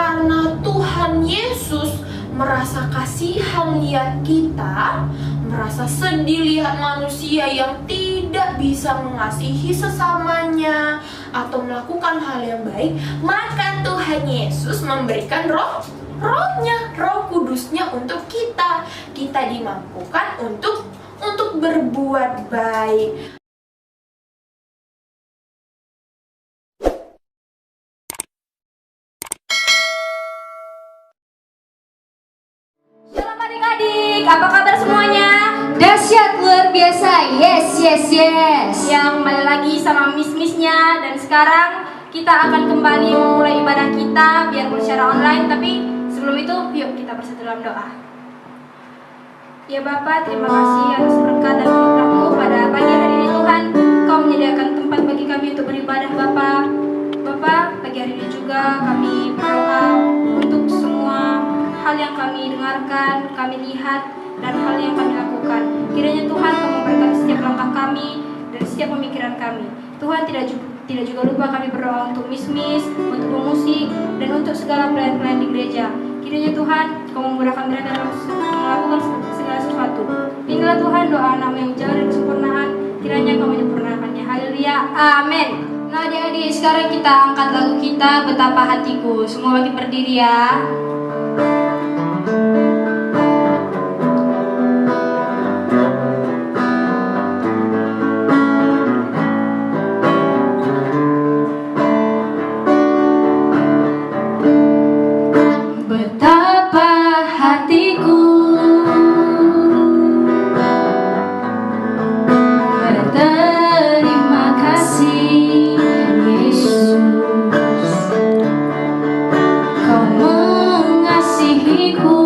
karena Tuhan Yesus merasa kasihan lihat kita, merasa sedih lihat manusia yang tidak bisa mengasihi sesamanya atau melakukan hal yang baik, maka Tuhan Yesus memberikan rohnya, Roh Kudusnya untuk kita. Kita dimampukan untuk berbuat baik. Shalom adik-adik, apa kabar semuanya? Dahsyat luar biasa, yes. Ya, kembali lagi sama miss-missnya. Dan sekarang kita akan kembali memulai ibadah kita, biarpun secara online. Tapi sebelum itu, yuk kita bersatu dalam doa. Ya Bapa, terima kasih atas berkat dan anugerah-Mu pada pagi hari ini Tuhan. Kau menyediakan tempat bagi kami untuk beribadah Bapa. Pagi hari ini juga kami berdoa untuk semua hal yang kami dengarkan, kami lihat, dan hal yang kami lakukan. Kiranya Tuhan Kau memberkati setiap langkah kami dan setiap pemikiran kami. Tuhan tidak juga lupa kami berdoa untuk miss-miss, untuk pemusik, dan untuk segala pelayan-pelayan di gereja. Kiranya Tuhan Kau memudahkan mereka dalam melakukan segala sesuatu. Inilah Tuhan doa anak yang jauh dari kesempurnaan. Kiranya Kau menyempurnakannya. Haleluya, amin. Nah adik-adik, sekarang kita angkat lagu kita Betapa Hatiku. Semua bagi berdiri ya. Betapa hatiku berterima kasih Yesus, Kau mengasihiku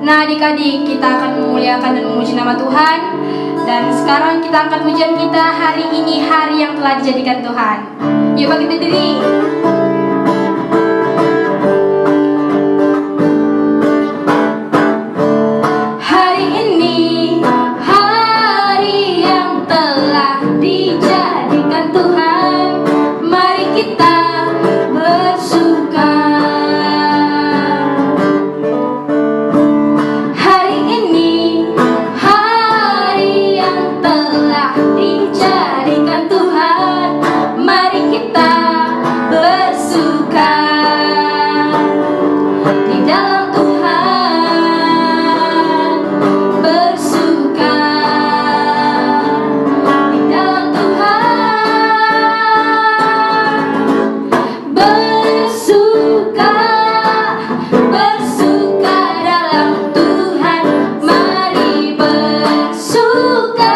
Nah adik-adik, kita akan memuliakan dan memuji nama Tuhan. Dan sekarang kita angkat pujian kita, hari ini hari yang telah dijadikan Tuhan. Yuk bangkit berdiri. Hari ini hari yang telah dijadikan Tuhan. Mari kita bersuka. Hari ini hari yang telah dijadikan Tuhan. Mari kita bersuka di dalam Tuhan, bersuka di dalam Tuhan, bersuka, bersuka dalam Tuhan. Mari bersuka,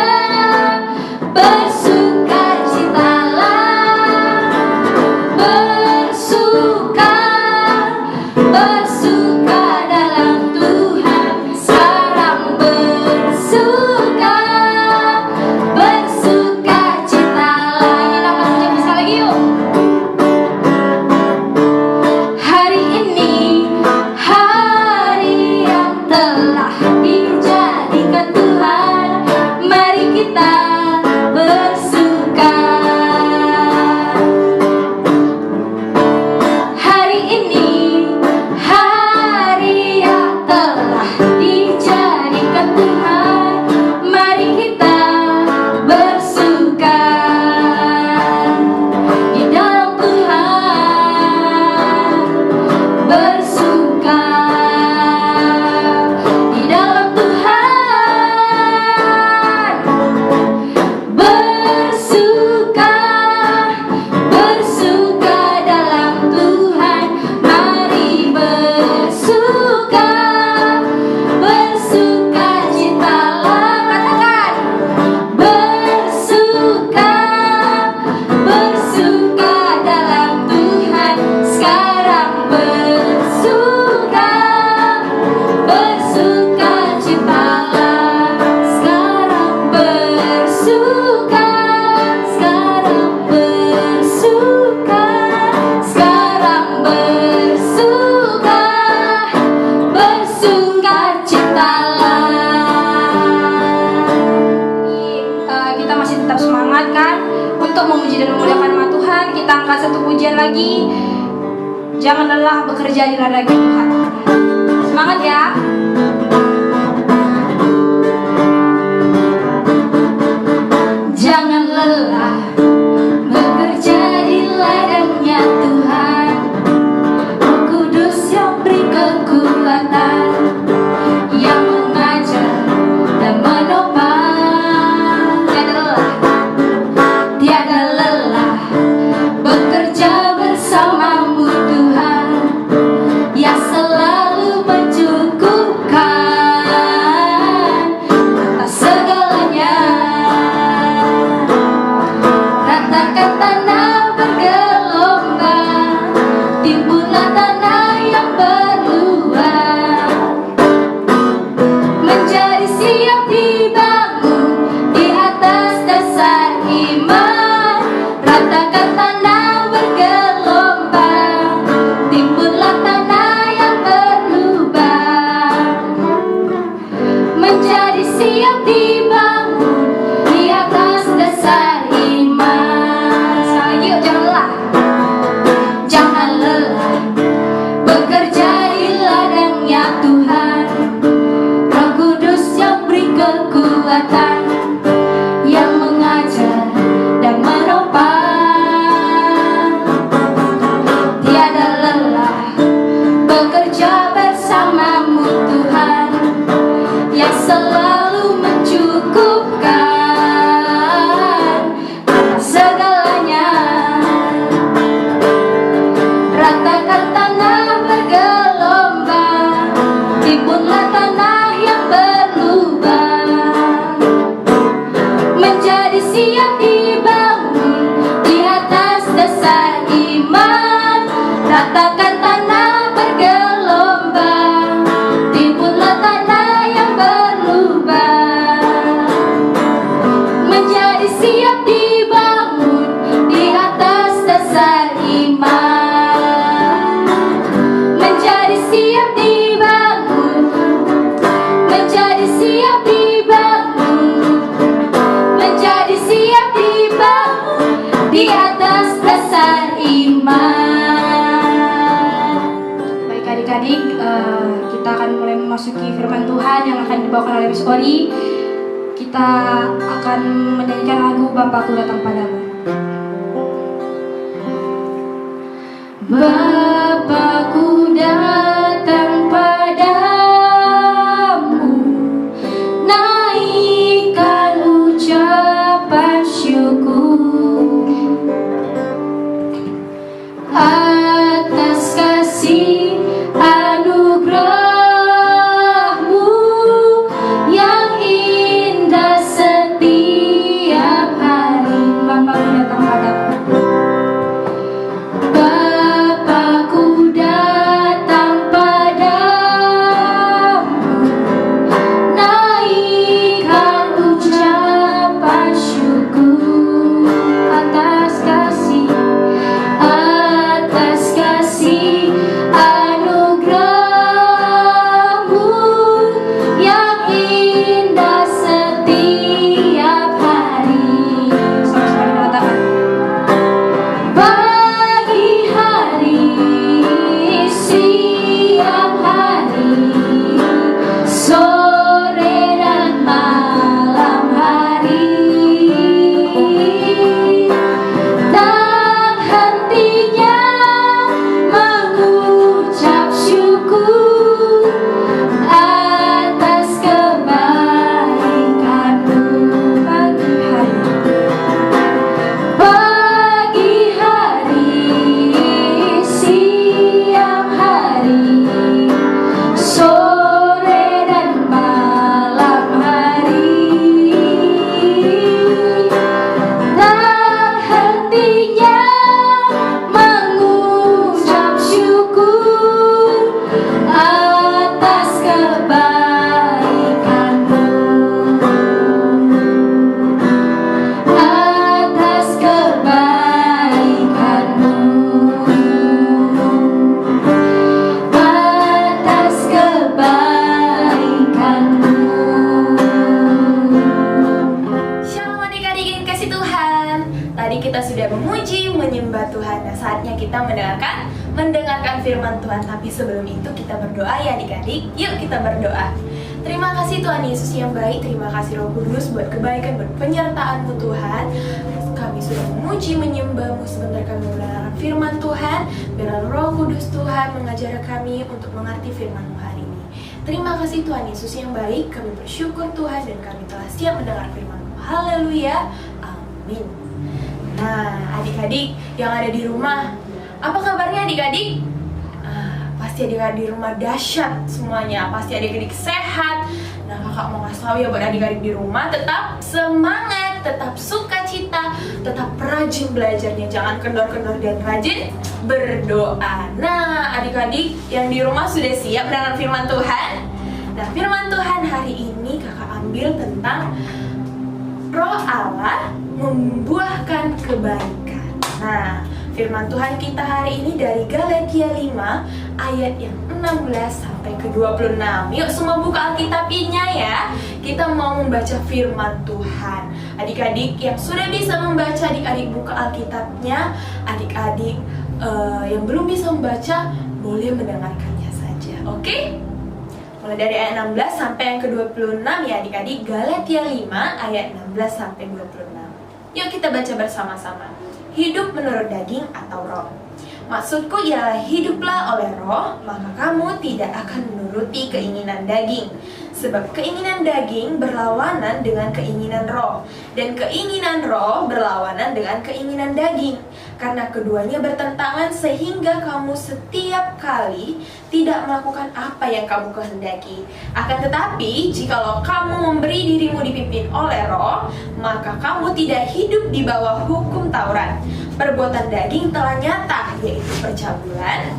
bersuka citalah, bersuka, bersuka dalam Tuhan. Sekarang bersuka, bersuka citalah. Kita angkat pujian bisa lagi yuk. Hari ini hari yang telah dijadikan Tuhan. Mari kita bersuka. Hari ini hari yang telah dijadikan Tuhan. Mari kita bersuka di dalam Tuhan, bersuka di dalam Tuhan, bersuka, bersuka dalam Tuhan. Mari bersuka, bersuka citalah. Katakan bersuka, bersuka dalam Tuhan. Sekarang bersuka, bersuka citalah. Sekarang bersuka, sekarang bersuka, sekarang bersuka, bersuka citalah. Kita masih tetap semangat kan untuk memuji dan memuliakan nama Tuhan. Kita angkat satu pujian lagi. Jangan lelah bekerja di ladang Tuhan. Semangat ya. Jangan lelah bekerja di ladangnya Tuhan. Roh Kudus yang beri kekuatan, yang mengajar dan menopang. Tiada lelah bekerja bersamamu Tuhan, yang selalu siap dibangun, menjadi siap dibangun, menjadi siap dibangun di atas dasar iman. Baik adik-adik, kita akan mulai memasuki firman Tuhan yang akan dibawakan oleh Miss Ori. Kita akan menyanyikan lagu Bapakku Datang Padamu. Bapakku datang padamu, naikkan ucapan syukur atas kasih anugerah-Mu yang indah setiap hari. Bapakku datang padamu. Bapakku datang padamu, naikkan ucapan syukur atas kasih anugerah-Mu yang indah setiap hari. Sama-sama mengatakan, Pagi hari, siang hari, sore dan malam hari, tak hentinya mengucap syukur atas kebaikan-Mu. pagi hari, Pagi hari, siang hari, sore dan malam hari, tak hentinya mengucap syukur atas kebaikan-Mu, atas kebaikan-Mu, atas kebaikan-Mu. Shalom adik-adik yang kasih Tuhan. Tadi kita sudah memuji, menyembah Tuhan. Nah, saatnya kita mendengarkan firman Tuhan. Tapi sebelum itu kita berdoa ya adik-adik. Yuk kita berdoa. Terima kasih Tuhan Yesus yang baik. Terima kasih Roh Kudus buat kebaikan, buat penyertaan-Mu Tuhan. Kami sudah memuji, menyembah-Mu. Sebentar kami mendengarkan firman Tuhan. Biar Roh Kudus Tuhan mengajar kami untuk mengerti firman-Mu hari ini. Terima kasih Tuhan Yesus yang baik. Kami bersyukur Tuhan dan kami telah siap mendengar firman-Mu. Haleluya. Amin. Nah, adik-adik yang ada di rumah, apa kabarnya adik-adik? Pasti adik-adik di rumah dahsyat semuanya. Pasti adik-adik sehat. Nah, kakak mau ngasih tahu ya buat adik-adik di rumah, tetap semangat, tetap sukacita, tetap rajin belajarnya. Jangan kendor-kendor dan rajin berdoa. Nah, adik-adik yang di rumah sudah siap dengan firman Tuhan? Nah, firman Tuhan hari ini kakak ambil tentang Roh Allah membuahkan kebaikan. Nah, firman Tuhan kita hari ini dari Galatia 5 ayat yang 16 sampai ke 26. Yuk semua buka Alkitabnya ya. Kita mau membaca firman Tuhan. Adik-adik yang sudah bisa membaca, adik-adik buka Alkitabnya. Adik-adik yang belum bisa membaca, boleh mendengarkannya saja. Oke? Mulai dari ayat 16 sampai yang ke-26 ya adik-adik. Galatia 5 ayat 16 sampai 26. Yuk kita baca bersama-sama. Hidup menurut daging atau roh. Maksudku ialah hiduplah oleh roh, maka kamu tidak akan menuruti keinginan daging. Sebab keinginan daging berlawanan dengan keinginan roh, dan keinginan roh berlawanan dengan keinginan daging. Karena keduanya bertentangan sehingga kamu setiap kali tidak melakukan apa yang kamu kehendaki. Akan tetapi, jikalau kamu memberi dirimu dipimpin oleh roh, maka kamu tidak hidup di bawah hukum Taurat. Perbuatan daging telah nyata, yaitu percabulan,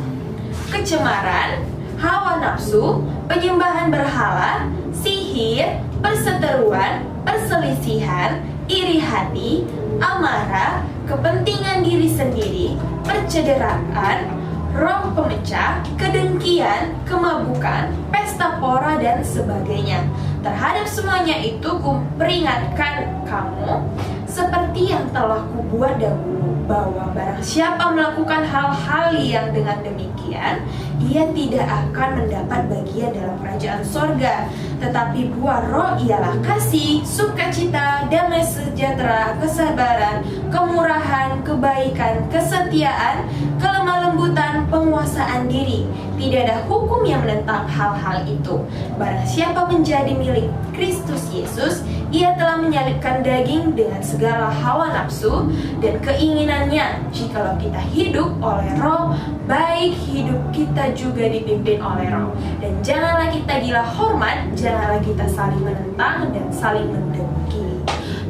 kecemaran, hawa nafsu, penyembahan berhala, sihir, perseteruan, perselisihan, iri hati, amarah, kepentingan diri sendiri, percederaan, roh pemecah, kedengkian, kemabukan, pesta pora, dan sebagainya. Terhadap semuanya itu kuperingatkan kamu, seperti yang telah kubuat dahulu, bahwa barang siapa melakukan hal-hal yang dengan demikian, ia tidak akan mendapat bagian dalam kerajaan sorga. Tetapi buah roh ialah kasih, sukacita, damai sejahtera, kesabaran, kemurahan, kebaikan, kesetiaan, kelemah lembutan, penguasaan diri. Tidak ada hukum yang menentang hal-hal itu. Barang siapa menjadi milik Kristus Yesus, ia telah menyalibkan daging dengan segala hawa nafsu dan keinginannya. Jikalau kita hidup oleh roh, baik hidup kita juga dipimpin oleh roh. Dan janganlah kita gila hormat, janganlah kita saling menentang dan saling mendengki.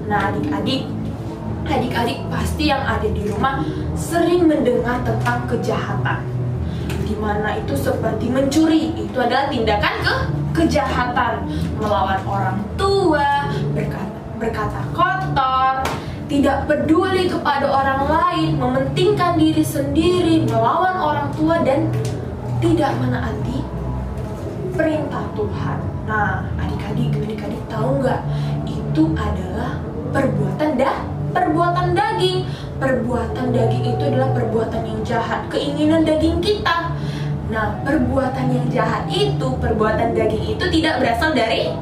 Nah, adik-adik pasti yang ada di rumah sering mendengar tentang kejahatan, dimana itu seperti mencuri, itu adalah tindakan kejahatan, melawan orang tua, berkata kotor, tidak peduli kepada orang lain, mementingkan diri sendiri, melawan orang tua, dan tidak menaati perintah Tuhan. Nah, adik-adik tahu nggak? Itu adalah perbuatan daging. Perbuatan daging itu adalah perbuatan yang jahat, keinginan daging kita. Nah, perbuatan yang jahat itu, perbuatan daging itu tidak berasal dari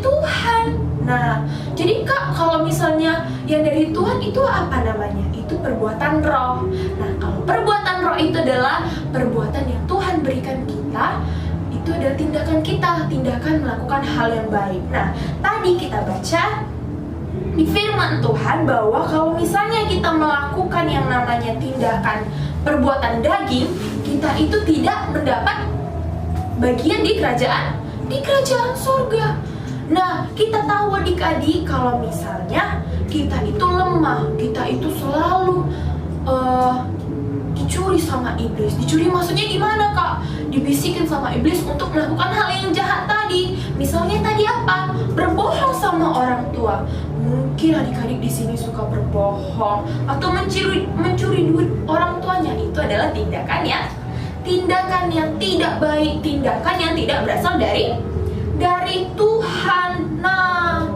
Tuhan. Nah, jadi Kak, kalau misalnya yang dari Tuhan itu apa namanya? Itu perbuatan roh. Nah, kalau perbuatan roh itu adalah perbuatan yang Tuhan berikan kita, itu adalah tindakan kita, tindakan melakukan hal yang baik. Nah, tadi kita baca di firman Tuhan bahwa kalau misalnya kita melakukan yang namanya tindakan perbuatan daging, kita itu tidak mendapat bagian di kerajaan surga. Nah, kita tahu adik-adik kalau misalnya kita itu lemah, kita itu selalu dicuri sama iblis. Dicuri maksudnya gimana, Kak? Dibisikin sama iblis untuk melakukan hal yang jahat tadi. Misalnya tadi apa? Berbohong sama orang tua. Mungkin adik-adik di sini suka berbohong atau mencuri duit orang tuanya. Itu adalah tindakan yang tidak baik, tindakan yang tidak berasal dari Tuhan. Nah,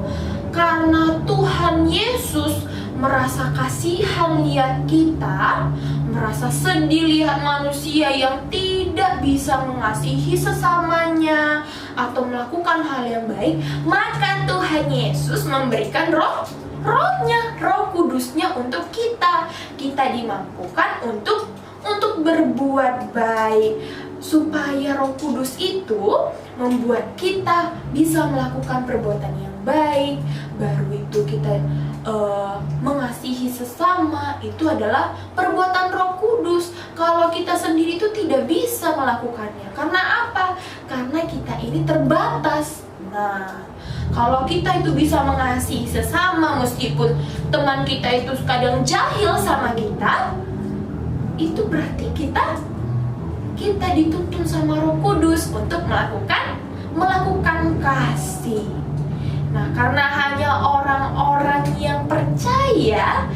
karena Tuhan Yesus merasa kasihan lihat kita, merasa sedih lihat manusia yang tidak bisa mengasihi sesamanya atau melakukan hal yang baik, maka Tuhan Yesus memberikan rohnya, roh kudusnya untuk kita. Kita dimampukan untuk berbuat baik, supaya roh kudus itu membuat kita bisa melakukan perbuatan yang baik. Baru itu kita mengasihi sesama, itu adalah perbuatan roh kudus. Kalau kita sendiri itu tidak bisa melakukannya. Karena apa? Karena kita ini terbatas. Nah, kalau kita itu bisa mengasihi sesama meskipun teman kita itu kadang jahil sama kita, itu berarti kita dituntun sama Roh Kudus untuk melakukan kasih. Nah, karena hanya orang-orang yang percaya,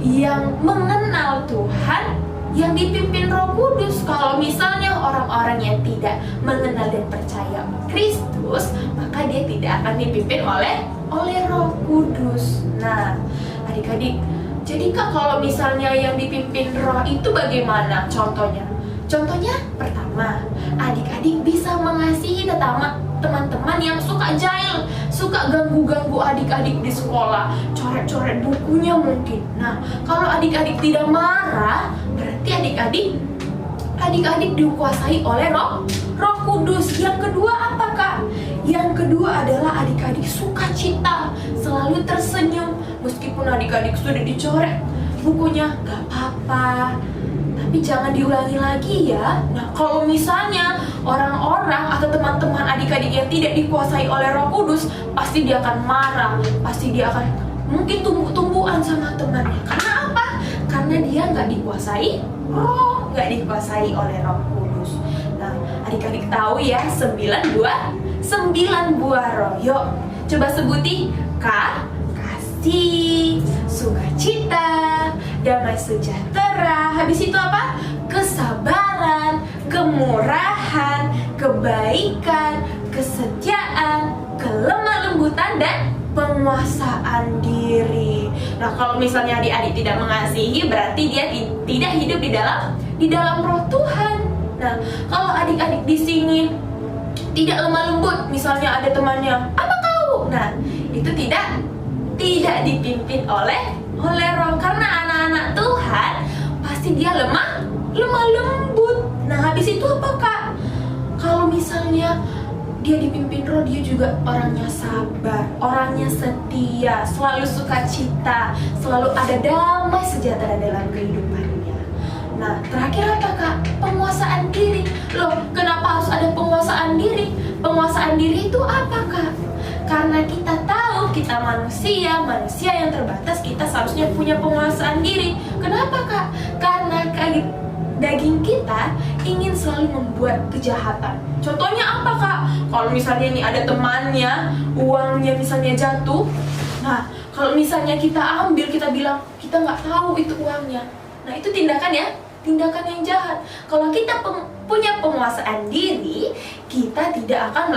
yang mengenal Tuhan, yang dipimpin Roh Kudus. Kalau misalnya orang-orang yang tidak mengenal dan percaya Kristus, maka dia tidak akan dipimpin oleh Roh Kudus. Nah, adik-adik, jadi Kak, kalau misalnya yang dipimpin Roh itu bagaimana contohnya? Contohnya pertama, adik-adik bisa mengasihi teman-teman yang suka jahil, suka ganggu-ganggu adik-adik di sekolah, coret-coret bukunya mungkin. Nah, kalau adik-adik tidak marah, berarti adik-adik dikuasai oleh Roh Kudus. Yang kedua apa, Kak? Yang kedua adalah adik-adik sukacita, selalu tersenyum meskipun adik-adik sudah dicoret bukunya, gak apa-apa, tapi jangan diulangi lagi ya. Nah, kalau misalnya orang-orang atau teman-teman adik-adik yang tidak dikuasai oleh Roh Kudus, pasti dia akan marah, pasti dia akan mungkin tumbuk-tumbukan sama temannya. Karena apa? Karena dia nggak dikuasai oleh Roh Kudus. Nah, adik-adik tahu ya 9 buah roh. Yuk, coba sebuti: kasih, sukacita, damai sejahtera, habis itu apa? Kesabaran, kemurahan, kebaikan, kesetiaan, kelemah lembutan, dan penguasaan diri. Nah, kalau misalnya adik-adik tidak mengasihi, berarti dia tidak hidup di dalam roh Tuhan. Nah, kalau adik-adik di sini tidak lemah lembut, misalnya ada temannya, apa kau? Nah, itu tidak dipimpin oleh roh, karena anak-anak Tuhan pasti dia lemah lembut. Nah, habis itu apa, Kak? Kalau misalnya dia dipimpin roh, dia juga orangnya sabar, orangnya setia, selalu sukacita, selalu ada damai sejahtera dalam kehidupannya. Nah, terakhir apa, Kak? Penguasaan diri. Loh, kenapa harus ada penguasaan diri? Penguasaan diri itu apa, Kak? Karena kita tahu kita manusia yang terbatas, kita seharusnya punya penguasaan diri. Kenapa, Kak? Karena daging kita ingin selalu membuat kejahatan. Contohnya apa, Kak? Kalau misalnya ini ada temannya, uangnya misalnya jatuh. Nah, kalau misalnya kita ambil, kita bilang kita nggak tahu itu uangnya. Nah, itu tindakan yang jahat. Kalau kita punya penguasaan diri, kita tidak akan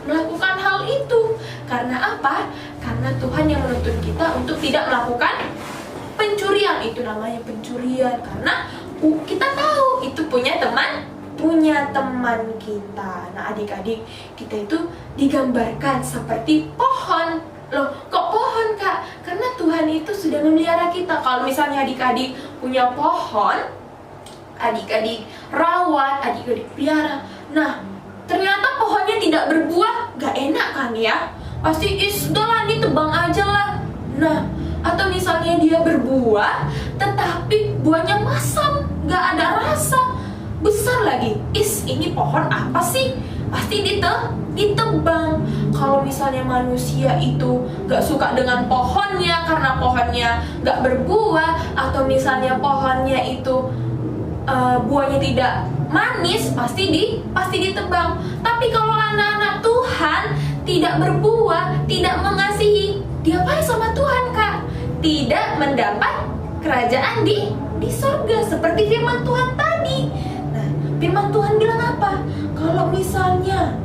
melakukan hal itu. Karena apa? Karena Tuhan yang menuntun kita untuk tidak melakukan pencurian. Itu namanya pencurian. Karena kita tahu itu punya teman kita. Nah, adik-adik, kita itu digambarkan seperti pohon. Loh, kok pohon, Kak? Karena Tuhan itu sudah memelihara kita. Kalau misalnya adik-adik punya pohon, adik-adik rawat, adik-adik pelihara. Nah, ternyata pohonnya tidak berbuah, gak enak kan ya? Pasti sudahlah, ditebang aja lah. Nah, atau misalnya dia berbuah, tetapi buahnya masam, gak ada rasa, besar lagi. Ini pohon apa sih? Pasti ditebang. Kalau misalnya manusia itu gak suka dengan pohonnya karena pohonnya gak berbuah, atau misalnya pohonnya itu buahnya tidak manis, pasti ditebang. Tapi kalau anak-anak Tuhan tidak berbuah, tidak mengasihi, diapain sama Tuhan, Kak? Tidak mendapat kerajaan di surga, seperti firman Tuhan tadi. Nah, firman Tuhan bilang apa? Kalau misalnya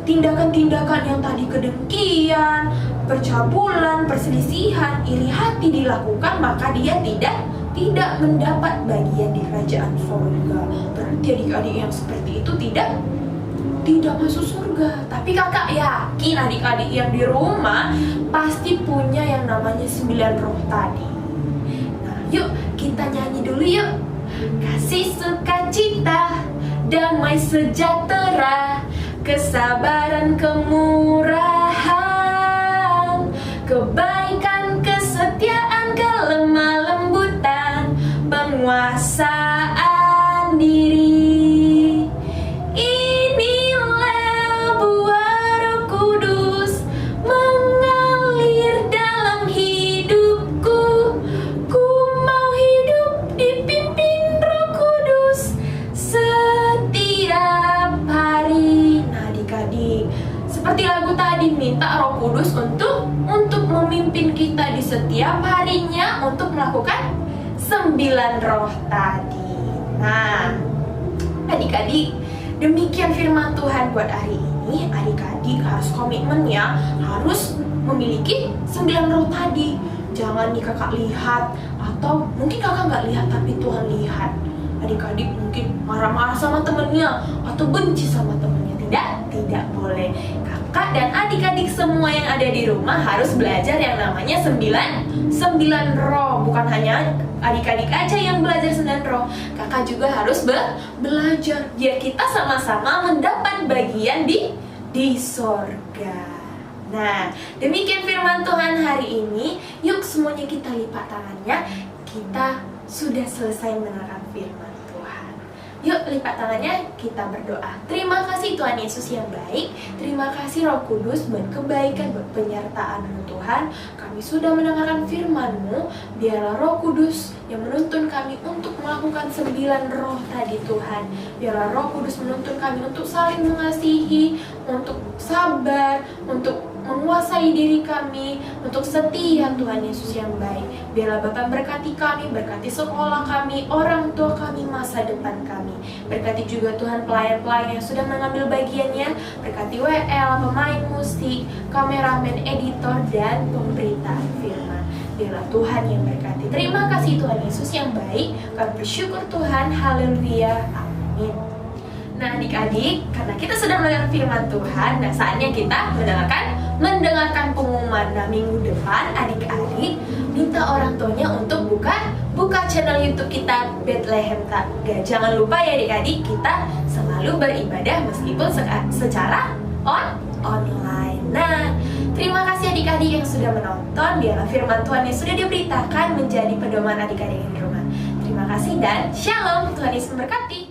tindakan-tindakan yang tadi, kedengkian, percabulan, perselisihan, iri hati dilakukan, maka dia tidak mendapat bagian di kerajaan surga. Berarti adik-adik yang seperti itu tidak masuk surga. Tapi kakak yakin adik-adik yang di rumah pasti punya yang namanya 9 roh tadi. Nah, yuk kita nyanyi dulu yuk. Kasih, sukacita, damai sejahtera, kesabaran, kemurahan, kebaikan, kesetiaan, kelemah lembutan, penguasaan diri. Inilah buah Roh Kudus mengalir dalam hidupku. Ku mau hidup dipimpin Roh Kudus setiap hari. Nah, adik-adik, seperti lagu tadi, minta Roh Kudus untuk memimpin kita di setiap harinya untuk melakukan 9 roh tadi. Nah, adik-adik, demikian firman Tuhan buat hari ini. Adik-adik harus komitmen ya, harus memiliki 9 roh tadi. Jangan nih kakak lihat, atau mungkin kakak nggak lihat tapi Tuhan lihat. Adik-adik mungkin marah-marah sama temennya atau benci sama temennya. Tidak boleh. Kakak dan adik-adik semua yang ada di rumah harus belajar yang namanya 9 roh. Bukan hanya adik-adik aja yang belajar 9 roh, kakak juga harus belajar biar kita sama-sama mendapat bagian di sorga. Nah, demikian firman Tuhan hari ini. Yuk semuanya kita lipat tangannya. Kita sudah selesai mendengarkan firman Tuhan. Yuk lipat tangannya, kita berdoa. Terima kasih Tuhan Yesus yang baik. Terima kasih Roh Kudus buat kebaikan, buat penyertaan-Mu Tuhan. Kami sudah mendengarkan firman-Mu. Biarlah Roh Kudus yang menuntun kami untuk melakukan 9 roh tadi Tuhan. Biarlah Roh Kudus menuntun kami untuk saling mengasihi, untuk sabar, untuk menguasai menguasai diri kami untuk setia Tuhan Yesus yang baik. Biarlah Bapa berkati kami, berkati sekolah kami, orang tua kami, masa depan kami. Berkati juga Tuhan pelayan-pelayan yang sudah mengambil bagiannya. Berkati WL, pemain musik, kameramen, editor, dan pemberitaan firman. Biarlah Tuhan yang berkati. Terima kasih Tuhan Yesus yang baik. Kami bersyukur Tuhan. Haleluya. Amin. Nah adik-adik, karena kita sudah mendengar firman Tuhan, nah saatnya kita mendengarkan pengumuman. Nah minggu depan adik-adik minta orang tuanya untuk buka channel YouTube kita Bethlehem Tangga. Jangan lupa ya adik-adik, kita selalu beribadah meskipun secara online. Nah, terima kasih adik-adik yang sudah menonton. Biarlah firman Tuhan yang sudah diberitakan menjadi pedoman adik-adik di rumah. Terima kasih dan shalom. Tuhan Yesus memberkati.